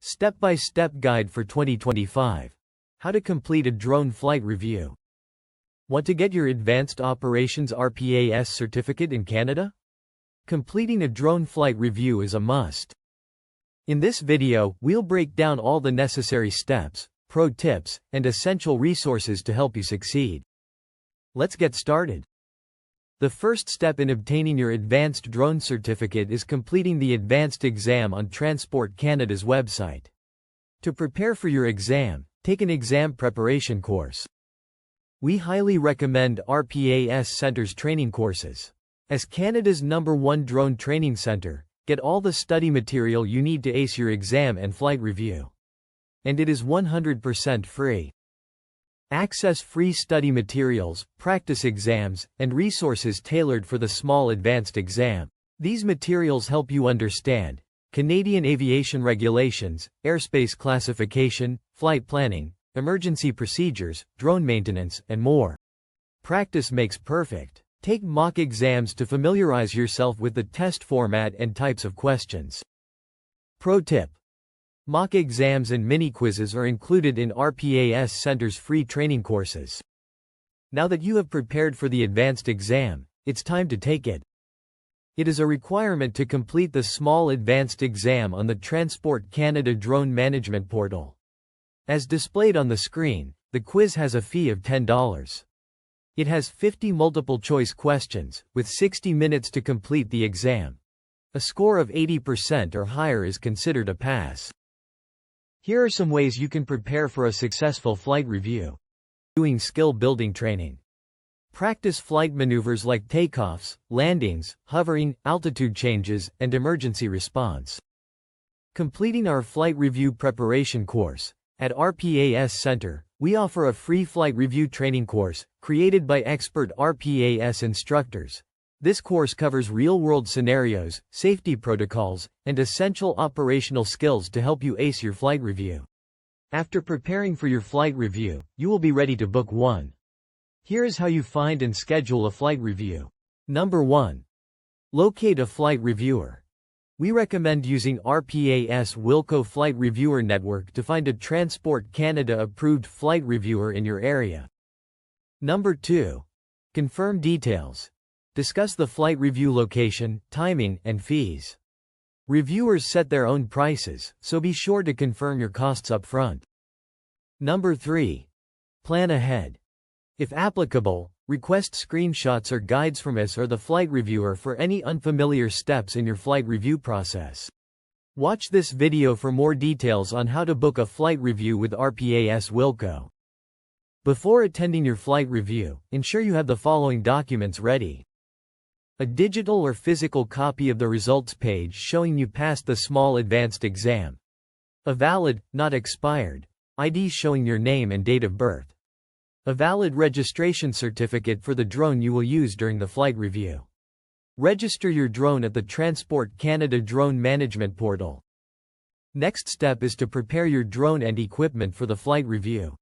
Step-by-step guide for 2025. How to complete a drone flight review. Want to get your Advanced Operations RPAS Certificate in Canada? Completing a drone flight review is a must. In this video, we'll break down all the necessary steps, pro tips, and essential resources to help you succeed. Let's get started. The first step in obtaining your Advanced Drone Certificate is completing the Advanced exam on Transport Canada's website. To prepare for your exam, take an exam preparation course. We highly recommend RPAS Centre's training courses. As Canada's #1 drone training center, get all the study material you need to ace your exam and flight review. And it is 100% free. Access free study materials, practice exams, and resources tailored for the small advanced exam. These materials help you understand Canadian aviation regulations, airspace classification, flight planning, emergency procedures, drone maintenance, and more. Practice makes perfect. Take mock exams to familiarize yourself with the test format and types of questions. Pro tip: mock exams and mini-quizzes are included in RPAS Center's free training courses. Now that you have prepared for the advanced exam, it's time to take it. It is a requirement to complete the small advanced exam on the Transport Canada Drone Management Portal. As displayed on the screen, the quiz has a fee of $10. It has 50 multiple-choice questions, with 60 minutes to complete the exam. A score of 80% or higher is considered a pass. Here are some ways you can prepare for a successful flight review. Doing skill-building training. Practice flight maneuvers like takeoffs, landings, hovering, altitude changes, and emergency response. Completing our flight review preparation course. At RPAS Center, we offer a free flight review training course, created by expert RPAS instructors. This course covers real-world scenarios, safety protocols, and essential operational skills to help you ace your flight review. After preparing for your flight review, you will be ready to book one. Here is how you find and schedule a flight review. Number 1. Locate a flight reviewer. We recommend using RPAS WILCO Flight Reviewer Network to find a Transport Canada approved flight reviewer in your area. Number 2. Confirm details. Discuss the flight review location, timing, and fees. Reviewers set their own prices, so be sure to confirm your costs up front. Number 3. Plan ahead. If applicable, request screenshots or guides from us or the flight reviewer for any unfamiliar steps in your flight review process. Watch this video for more details on how to book a flight review with RPAS WILCO. Before attending your flight review, ensure you have the following documents ready. A digital or physical copy of the results page showing you passed the small advanced exam. A valid, not expired, ID showing your name and date of birth. A valid registration certificate for the drone you will use during the flight review. Register your drone at the Transport Canada Drone Management Portal. Next step is to prepare your drone and equipment for the flight review.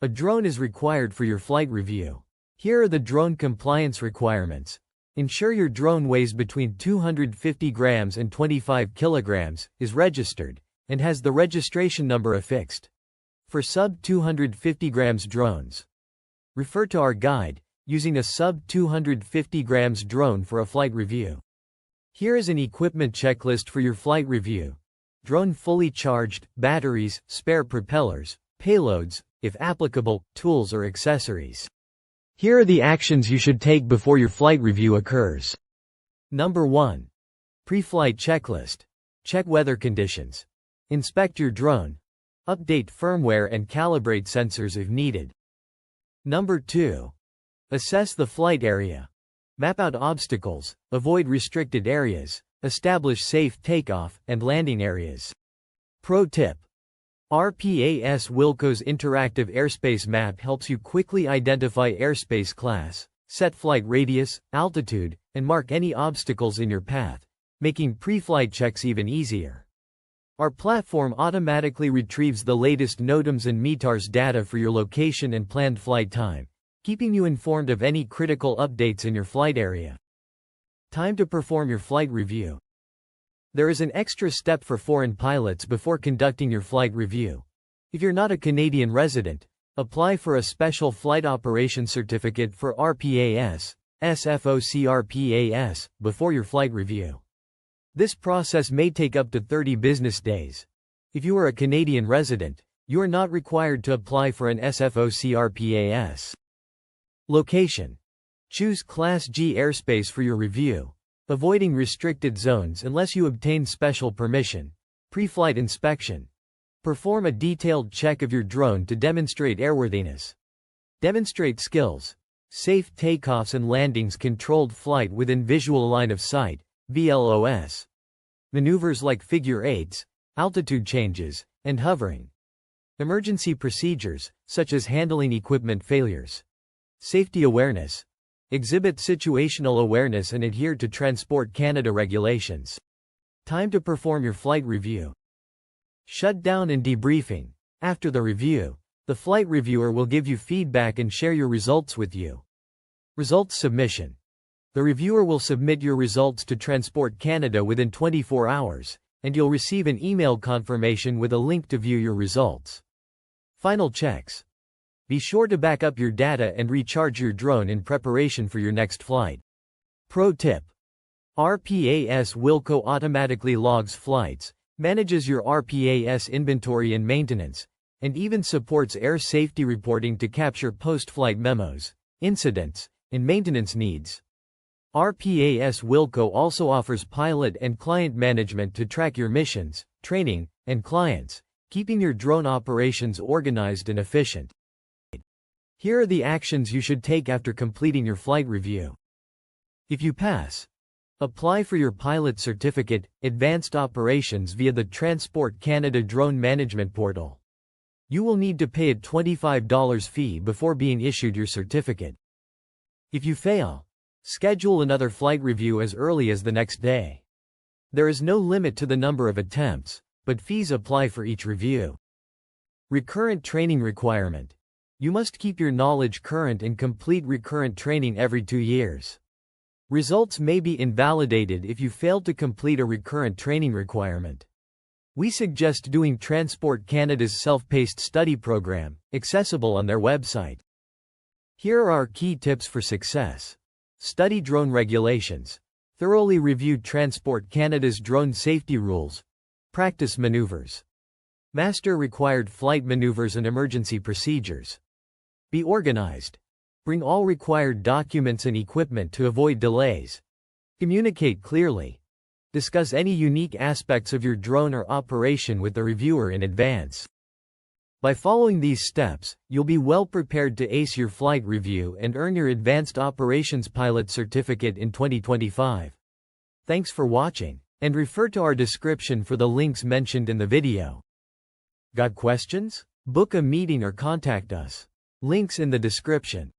A drone is required for your flight review. Here are the drone compliance requirements. Ensure your drone weighs between 250 grams and 25 kilograms, is registered, and has the registration number affixed. For sub-250 grams drones, refer to our guide, using a sub-250 grams drone for a flight review. Here is an equipment checklist for your flight review. Drone fully charged, batteries, spare propellers, payloads, if applicable, tools or accessories. Here are the actions you should take before your flight review occurs. Number 1. Pre-flight checklist. Check weather conditions. Inspect your drone. Update firmware and calibrate sensors if needed. Number 2. Assess the flight area. Map out obstacles, avoid restricted areas, establish safe takeoff and landing areas. Pro tip: RPAS WILCO's interactive airspace map helps you quickly identify airspace class, set flight radius, altitude, and mark any obstacles in your path, making pre-flight checks even easier. Our platform automatically retrieves the latest NOTAMs and METARs data for your location and planned flight time, keeping you informed of any critical updates in your flight area. Time to perform your flight review. There is an extra step for foreign pilots before conducting your flight review. If you're not a Canadian resident, apply for a special Flight Operations Certificate for RPAS, SFOC RPAS, before your flight review. This process may take up to 30 business days. If you are a Canadian resident, you are not required to apply for an SFOC RPAS. Location. Choose Class G airspace for your review, avoiding restricted zones unless you obtain special permission. Pre-flight inspection. Perform a detailed check of your drone to demonstrate airworthiness. Demonstrate skills. Safe takeoffs and landings, controlled flight within visual line of sight, VLOS. Maneuvers like figure eights, altitude changes, and hovering. Emergency procedures, such as handling equipment failures. Safety awareness. Exhibit situational awareness and adhere to Transport Canada regulations. Time to perform your flight review. Shutdown and debriefing. After the review, the flight reviewer will give you feedback and share your results with you. Results submission. The reviewer will submit your results to Transport Canada within 24 hours, and you'll receive an email confirmation with a link to view your results. Final checks. Be sure to back up your data and recharge your drone in preparation for your next flight. Pro tip. RPAS WILCO automatically logs flights, manages your RPAS inventory and maintenance, and even supports air safety reporting to capture post-flight memos, incidents, and maintenance needs. RPAS WILCO also offers pilot and client management to track your missions, training, and clients, keeping your drone operations organized and efficient. Here are the actions you should take after completing your flight review. If you pass, apply for your pilot certificate, Advanced Operations via the Transport Canada Drone Management Portal. You will need to pay a $25 fee before being issued your certificate. If you fail, schedule another flight review as early as the next day. There is no limit to the number of attempts, but fees apply for each review. Recurrent training requirement. You must keep your knowledge current and complete recurrent training every 2 years. Results may be invalidated if you fail to complete a recurrent training requirement. We suggest doing Transport Canada's self-paced study program, accessible on their website. Here are our key tips for success. Study drone regulations. Thoroughly review Transport Canada's drone safety rules. Practice maneuvers. Master required flight maneuvers and emergency procedures. Be organized. Bring all required documents and equipment to avoid delays. Communicate clearly. Discuss any unique aspects of your drone or operation with the reviewer in advance. By following these steps, you'll be well prepared to ace your flight review and earn your Advanced Operations Pilot Certificate in 2025. Thanks for watching, and refer to our description for the links mentioned in the video. Got questions? Book a meeting or contact us. Links in the description.